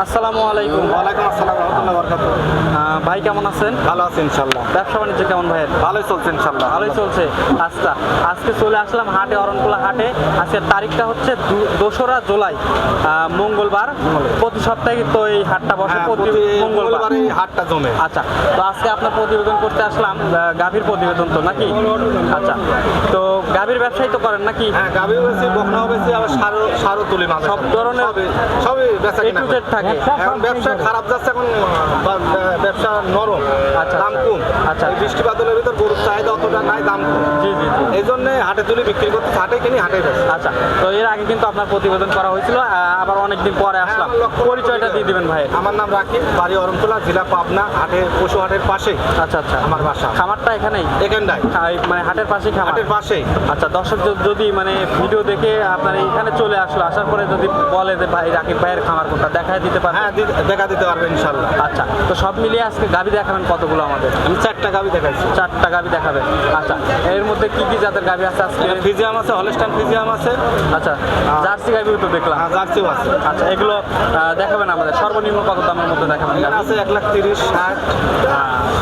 আসসালামু আলাইকুম। ওয়ালাইকুম আসসালাম রহমতুল্লাহ বরকাতুহ। ভাই কেমন আছেন? ভালো আছি ইনশাল্লাহ। ব্যবসা বাণিজ্য কেমন ভাইয়ের? ভালোই চলছে ইনশাল্লাহ। ভালোই চলছে। আচ্ছা, আজকে চলে আসলাম হাটে, অরণকুলা হাটে। আজকের তারিখটা হচ্ছে 2রা জুলাই, মঙ্গলবার। প্রতি সপ্তাহে তো এই হাটটা বসে, প্রতি মঙ্গলবার এই হাটটা জমে। আচ্ছা, তো আজকে আপনার প্রতিবেদন করতে আসলাম, গাভীর প্রতিবেদন তো নাকি? আচ্ছা, তো গাভীর ব্যবসায়ী তো করেন নাকি? হ্যাঁ, গাভীও বেশি, বকনাও বেশি, আবার সারও তুলি মাঝে সব ধরনের সবই বেচা কিনা A to Z থাকে। এখন ব্যবসা খারাপ যাচ্ছে, এখন ব্যবসা নরম, আচ্ছা, দাম কম। আচ্ছা, এই বৃষ্টি বাদলের ভিতর গরুর চাহিদা অতটা নাই, দাম কম। জি জি জি। এই জন্য হাটে তুলি বিক্রি করতে, হাটে কিনি, হাটে বেচি। আচ্ছা, তো এর আগে কিন্তু আপনার প্রতিবেদন করা হয়েছিল, আবার অনেকদিন পরে আসলাম। আমার লক্ষ্য পরিচয়টা দিয়ে দিবেন ভাই। আমার নাম রাকিব, বাড়ি অরণকুলা, জেলা পাবনা। হাটে পশু হাটের পাশেই আচ্ছা আচ্ছা, আমার বাসা। খামারটা এখানেই, এখানটায় মানে হাটের পাশেই খামার? হাটের পাশেই। আচ্ছা, দর্শক যদি মানে ভিডিও দেখে আপনার এখানে চলে আসলো, আসার পরে যদি বলে যে ভাই রাকিব ভাইয়ের খামার কোনটা, দেখায় দিতে পারবেন? হ্যাঁ, দেখা দিতে পারবে ইনশাল্লাহ। আচ্ছা, তো সব মিলিয়ে আজকে গাভী দেখাবেন কতগুলো আমাদের? আমি 4টা গাভী দেখাইছি। 4টা গাভী দেখাবেন। আচ্ছা, এর মধ্যে কি কি জাতের গাভী আছে আজকে? ফিজিয়াম আছে, হলস্টাইন ফিজিয়াম আছে। আচ্ছা, জার্সি গাভীও তো দেখলাম। হ্যাঁ, জার্সিও আছে। আচ্ছা, এগুলো দেখাবেন আমাদের। সর্বনিম্ন কত দামের মধ্যে দেখাবেন? আছে 1,30,000, 60,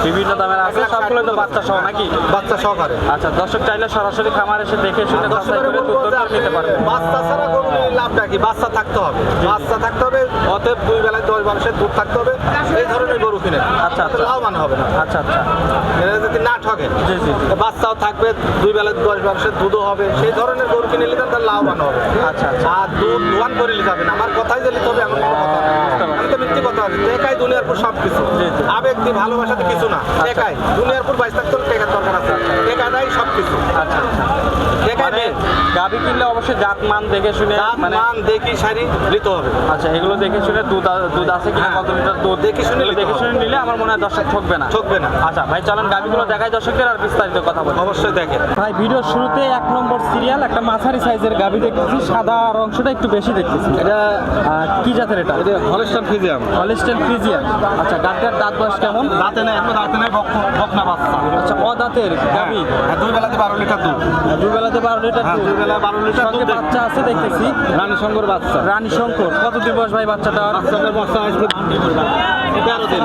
বিভিন্ন দামের আছে, সবগুলো তো বাচ্চা সহ নাকি? বাচ্চা সহকারে। আচ্ছা, দর্শক চাইলে সরাসরি খামার এসে দেখে শুনে যাচাই করে দুধ দর করে নিতে পারবে। বাচ্চা ছাড়া গরু নিলে লাভটা কি? বাচ্চা থাকতে হবে, বাচ্চা থাকতে হবে, অতএব 2 বেলায় 10 মানুষের দুধ থাকতে হবে। এই ধরনের গরু কিনে আচ্ছা, আচ্ছা। লাভবান হবে না। আচ্ছা আচ্ছা, এরা যদি না ঠকে, জি জি জি। বাচ্চাও থাকবে, 2 বেলায় 10 মানুষের দুধও হবে, সেই ধরনের গরু কিনে নিলে তার লাভবান হবে। আচ্ছা আচ্ছা, আর দুধ দোয়ান করে নিতে হবে না। আমার কথাই যে নিতে হবে এমন কোনো কথা না। আমি তো মিথ্যে কথা বলি। একাই দুনিয়ার পর সব কিছু। জি, জি। আবেগ দিয়ে ভালোবাসাতে কিছু না। একাই দুনিয়ার পর বাইশ থাকতে হলে টেকার দরকার আছে। টেকাটাই সব কিছু। আচ্ছা আচ্ছা। টেকাই মানে মেন। গাভী কিনলে অবশ্যই জাত মান দেখে শুনে, মানে মান দেখি সারি নিতে হবে। আচ্ছা, এগুলো দেখে শুনে দুধ আছে কিনা, কত লিটার দুধ দেখে শুনে নিতে দেখে হবে। শুনে নিলে আমার মনে হয় দর্শক ঠকবে না। ঠকবে না। আচ্ছা ভাই, চলেন গাভীগুলো দেখাই দর্শকদের, আর বিস্তারিত কথা বলি। অবশ্যই দেখেন। ভাই, ভিডিওর শুরুতে 1 নম্বর সিরিয়াল একটা মাঝারি সাইজের গাভী দেখতেছি, সাদা আর অংশটা একটু বেশি দেখতেছি। এটা কি জাতের? এটা হলস্টাইন ফিজিয়াম। Holstein Friesian. আচ্ছা, গাভীর দাঁত বয়স কেমন? দাঁতে নেই, এখন দাঁতে নেই, বকনা বাচ্চা। আচ্ছা, অদাঁতের গাভী। হ্যাঁ, 2 বেলাতে 12 লিটার দুধ। 2 বেলাতে 12 লিটার হ্যাঁ, দুধ। 2 বেলায় 12 লিটার সঙ্গে দুধ। বাচ্চা আছে দেখতেছি, রানী শঙ্কর বাচ্চা। রানী শঙ্কর। কতদিন বয়স ভাই বাচ্চাটার? বাচ্চাটার বাচ্চা আসবে 13 দিন।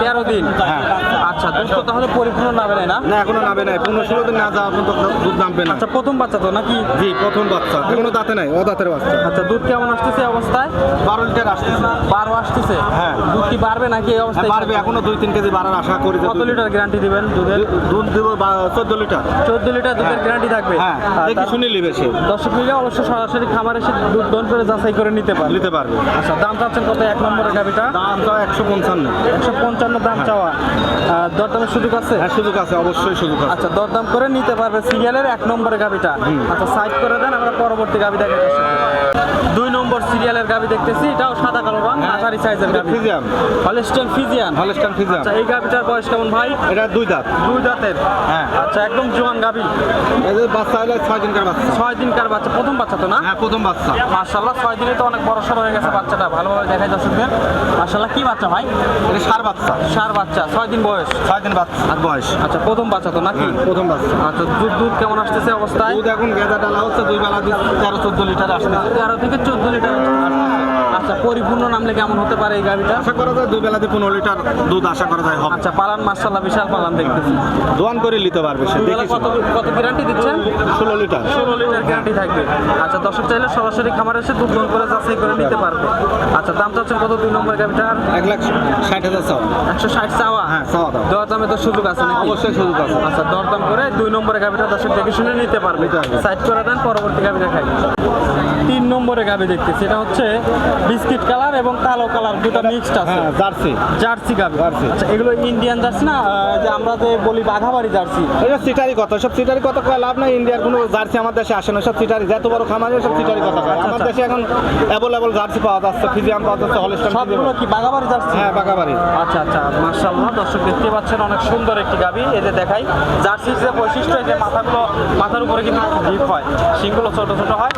13 দিন। হ্যাঁ। আচ্ছা, দুধ তো তাহলে পরিপূর্ণ নামে না? না, এখনো নামে নাই। 15-16 দিন না যাওয়া পর্যন্ত দুধ নামবে না। আচ্ছা, প্রথম বাচ্চা তো নাকি? জি, প্রথম বাচ্চা, এখনো দাঁতে নাই, ও দাঁতের বাচ্চা। আচ্ছা, দুধ কেমন আসতেছে এই অবস্থায়? 12 লিটার আসতেছে। 12 আসতেছে। হ্যাঁ। দুধ কি বাড়বে নাকি এই অবস্থায়? বাড়বে, এখনো 2-3 কেজি বাড়ার আশা করি। কত লিটার গ্যারান্টি দিবেন দুধের? দুধ দেবো 14 লিটার। 14 লিটার দুধের গ্যারান্টি থাকবে। হ্যাঁ, দেখি শুনে নিবে সে। দর্শক মিলে অবশ্যই সরাসরি খামার এসে দুধ দহন করে যাচাই করে নিতে পারবে। নিতে পারবে। আচ্ছা, দাম চাচ্ছেন কত 1 নম্বরের গাভীটা? দাম তো 155। 155 দাম চাওয়া। দরদামের সুযোগ আছে? হ্যাঁ, সুযোগ আছে, অবশ্যই সুযোগ আছে। আচ্ছা, দরদাম করে নিতে পারবে সিরিয়ালের 1 নম্বরের গাভীটা। আচ্ছা, সাইড করে দেন, আমরা পরবর্তী গাভী দেখাতে আসি। 2 নম্বর সিরিয়ালের গাভী দেখতেছি, এটাও সাদা কালো রং, মাঝারি সাইজের গাভী। ফিজিয়াম। Holstein Friesian. হলস্টাইন ফিজিয়াম। আচ্ছা, এই গাভীটার বয়স কেমন ভাই? এটা 2 দাঁত। 2 দাঁতের। হ্যাঁ। আচ্ছা, একদম জোয়ান গাভী। এই যে বাচ্চা হলো 6 দিনকার বাচ্চা। 6 দিনকার বাচ্চা, প্রথম বাচ্চা তো না? হ্যাঁ, প্রথম বাচ্চা। মাশাআল্লাহ, 6 দিনে তো অনেক বড় সড় হয়ে গেছে বাচ্চাটা। ভালোভাবে দেখাই দর্শকদের। মাশাআল্লাহ, কি বাচ্চা ভাই? এটা সার বাচ্চা। সার বাচ্চা, 6 দিন বয়স। 6 দিন বাচ্চা বয়স। আচ্ছা, প্রথম বাচ্চা তো নাকি? প্রথম বাচ্চা। আচ্ছা, দুধ কেমন আসতেছে অবস্থায়? দুধ এখন গেঁদা ডালা হচ্ছে, 2 বেলা 13-14 লিটার আসছে। 13 থেকে 14 লিটার। আচ্ছা, পরিপূর্ণ নামলে কেমন হতে পারে এই গাভীটা? আশা করা যায় 2 বেলাতে 15 লিটার দুধ আশা করা যায় হবে। আচ্ছা, পালান মাশাআল্লাহ বিশাল পালান দেখতেছি। দোয়ান করে নিতে পারবে সে। দুবেলা কত কত গ্যারান্টি দিচ্ছেন? 16 লিটার। 16 লিটার গ্যারান্টি থাকবে। আচ্ছা, দর্শক চাইলে সরাসরি খামারে এসে দুধ দহন করে যাচাই করে নিতে পারবে। আচ্ছা, দাম চাচ্ছেন কত 2 নম্বর গাভীটার? 1,60,000 চাও। 160 চাওয়া। হ্যাঁ, চাওয়া দাও। দেওয়ার দামে তো সুযোগ আছে নাকি? অবশ্যই সুযোগ আছে। আচ্ছা, দরদাম করে 2 নম্বরের গাভীটা দর্শক দেখে শুনে নিতে পারবে। নিতে পারবে। সাইড করে দেন, পরবর্তী গাভী দেখাই। 3 নম্বরে গাভী দেখতেছি, এটা হচ্ছে বিস্কিট কালার এবং কালো কালার দুটো মিক্সড আছে। হ্যাঁ, জার্সি। জার্সি গাভী। জার্সি। আচ্ছা, এগুলো ইন্ডিয়ান জার্সি না, যে আমরা যে বলি বাঘাবাড়ি জার্সি? এটা সিটারি কথা, সব সিটারি কথা কয় লাভ নাই। ইন্ডিয়ার কোনো জার্সি আমার দেশে আসে না, সব সিটারি। যত বড় খামারে সব সিটারি কথা কয়। আমার দেশে এখন অ্যাভেলেবল জার্সি পাওয়া যাচ্ছে, ফিজিয়াম পাওয়া যাচ্ছে, হলস্টাইন। সবগুলো কি বাঘাবাড়ি জার্সি? হ্যাঁ, বাগাবাড়ি। আচ্ছা আচ্ছা, মাশাআল্লাহ, দর্শক দেখতে পাচ্ছেন অনেক সুন্দর একটি গাভী। এই যে দেখাই, জার্সির যে বৈশিষ্ট্য, এই যে মাথার উপরে কিন্তু ডিপ হয়, শিংগুলো ছোট ছোট হয়,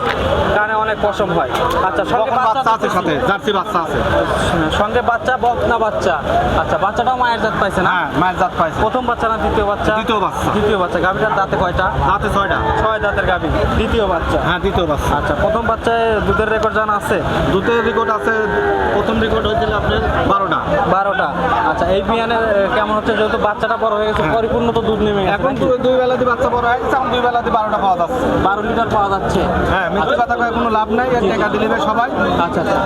কানে অনেক পশম হয়। আচ্ছা, সঙ্গে বাচ্চা আছে, সাথে জার্সি বাচ্চা আছে। সঙ্গে বাচ্চা, বকনা বাচ্চা। আচ্ছা, বাচ্চাটাও মায়ের জাত পাইছে না? হ্যাঁ, মায়ের জাত পাইছে। প্রথম বাচ্চা না দ্বিতীয় বাচ্চা? দ্বিতীয় বাচ্চা। দ্বিতীয় বাচ্চা। গাভীটার দাঁতে কয়টা? দাঁতে 6টা। 6 দাঁতের গাভী, দ্বিতীয় বাচ্চা। হ্যাঁ, দ্বিতীয় বাচ্চা। আচ্ছা, প্রথম বাচ্চায় দুধের রেকর্ড জানা আছে? দুধের রেকর্ড আছে। প্রথম রেকর্ড হয়েছিল এই বিয়ানে কেমন হচ্ছে যেহেতু বাচ্চাটা বড় হয়ে গেছে পরিপূর্ণ তো দুধ নেমে গেছে এখন নাকি? দুই বেলা দিয়ে বাচ্চা বড় হয়ে গেছে, এখন দুই বেলা দিয়ে 12টা পাওয়া যাচ্ছে। 12 লিটার পাওয়া যাচ্ছে। হ্যাঁ, মিথ্যে কথা কয়ে কোনো লাভ নাই, এর টাকা দিলে সবাই। আচ্ছা আচ্ছা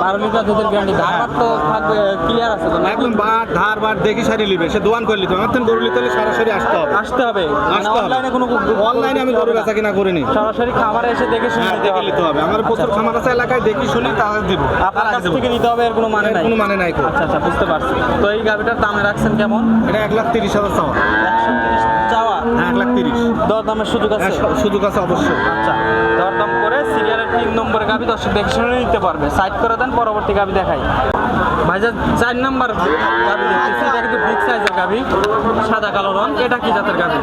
12 লিটার দুধের গ্যারান্টি। ধারবার তো থাকবে, ক্লিয়ার আছে তো নাকি? একদম বাট ধার বাট দেখি সারি লিবে, সে দোয়ান করে লিতে হবে। আমার তো গরু লিতে হলে সরাসরি আসতে হবে। আসতে হবে আসতে হবে। অনলাইনে কোনো অনলাইনে আমি গরু বেচা কিনা করিনি। সরাসরি খামারে এসে দেখে শুনে হ্যাঁ, নিতে দেখে হবে। নিতে হবে। আমার প্রচুর খামার আছে এলাকায়, দেখি শুনি তাহলে দিব। আপনার কাছ থেকে নিতে হবে এর কোনো মানে নাই। কোনো মানে নাই। আচ্ছা আচ্ছা বুঝতে পারছি। তো এই গাভিটার দামে রাখছেন কেমন? এটা 1,30,000 চাওয়া। 130 চাওয়া। হ্যাঁ, 1,30,000। দর দামের সুযোগ আছে? সুযোগ আছে অবশ্যই। আচ্ছা দরদাম করে সিরিয়ালের 3 নম্বর গাভি দর্শক দেখে শুনে নিতে পারবে। সাইড করে দেন, পরবর্তী গাভি দেখাই। ভাইজান 4 নাম্বার গাভি দেখতেছি, এটা কিন্তু বিগ সাইজের গাভি, সাদা কালো রং। এটা কি জাতের গাভি?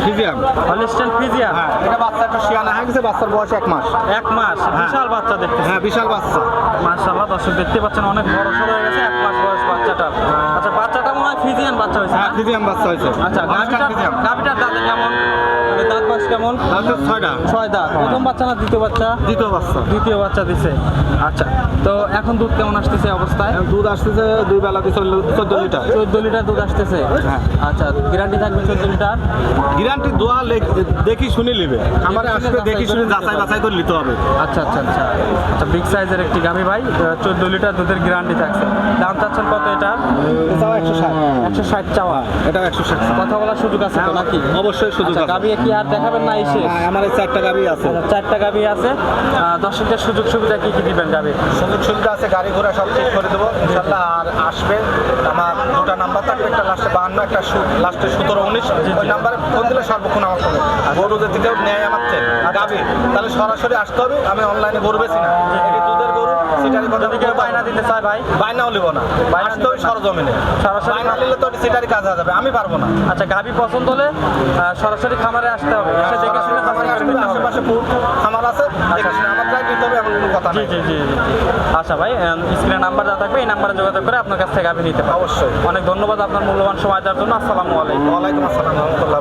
ফিজিয়াম। Holstein Friesian. হ্যাঁ, এটা বাচ্চা একটা শিয়ানা হয়ে গেছে, বাচ্চার বয়স 1 মাস। 1 মাস, বিশাল বাচ্চা দেখতেছি। হ্যাঁ, বিশাল বাচ্চা। মাশাআল্লাহ দর্শক দেখতে পাচ্ছেন অনেক বড় সড়ো হয়ে গেছে, 1 মাস বয়স বাচ্চাটা। আচ্ছা বাচ্চাটা মনে হয় ফ্রিজিয়ান বাচ্চা হয়েছে না? হ্যাঁ, ফিজিয়াম বাচ্চা হয়েছে। আচ্ছা গাভিটার দাঁতে কেমন, মানে দাঁত বাস কেমন? তাহলে 6টা। 6 দাঁত। প্রথম বাচ্চা না দ্বিতীয় বাচ্চা? দ্বিতীয় বাচ্চা। দ্বিতীয় বাচ্চা দিছে। আচ্ছা তো এখন দুধ কেমন আসতেছে অবস্থায়? দুধ আসতেছে দুই বেলা দিয়ে 14 লিটার। 14 লিটার দুধ আসতেছে। হ্যাঁ। আচ্ছা গ্যারান্টি থাকবে 14 লিটার? গ্যারান্টি দোয়া দেখি শুনে নিবে। আমার আসবে দেখি শুনে যাচাই বাছাই করে নিতে হবে। আচ্ছা আচ্ছা আচ্ছা আচ্ছা বিগ সাইজের একটি গাভী ভাই, 14 লিটার দুধের গ্যারান্টি থাকছে। দাম চাচ্ছেন কত এটা? এটাও 160। 160 চাওয়া। এটাও 160। কথা বলার সুযোগ আছে তো নাকি? অবশ্যই সুযোগ আচ্ছা আছে। গাভী কি আর দেখাবেন না এসে? হ্যাঁ, আমার এই 4টা গাড়ি আছে। 4টা গাভী আছে। দর্শকদের সুযোগ সুবিধা কি কি দিবেন গাভী? সুযোগ সুবিধা আছে, গাড়ি ঘোড়া সব ঠিক করে দেবো ইনশাল্লাহ। আর আসবে আমার 2টা নাম্বার থাকবে, একটা লাস্টে 52, একটা লাস্টে 17, 19। ওই নাম্বারে ফোন দিলে সর্বক্ষণ আমার ফোনে গরু যদি কেউ নেয় আমার থেকে গাভী, তাহলে সরাসরি আসতে হবে। আমি অনলাইনে গরু বেছি না, এটি দুধের গরু। সিটারি কথা যদি কেউ বায়না দিতে চায় ভাই? বাইনাও নেবো না, আসতে হবে সরজমিনে। সরাসরি বাইনা নিলে তো সিটারি কাজ হয়ে যাবে, আমি পারবো না। আচ্ছা গাভী পছন্দ হলে সরাসরি খামারে আসতে হবে, এসে দেখে শুনে খামারে যাচাই করে আসবে, নিতে হবে। আশেপাশে খামার আছে, দেখে শুনে আমার প্রায় নিতে হবে, এমন কোনো কথা জি নেই। জি জি জি জি। আচ্ছা ভাই স্ক্রিনে নাম্বার যা থাকবে এই নাম্বারে যোগাযোগ করে আপনার কাছ থেকে গাভী নিতে পারবেন। অবশ্যই। অনেক ধন্যবাদ আপনার মূল্যবান সময় দেওয়ার জন্য। আসসালামু আলাইকুম। ওয়ালাইকুম আসসালাম রহমতুল্লাহ।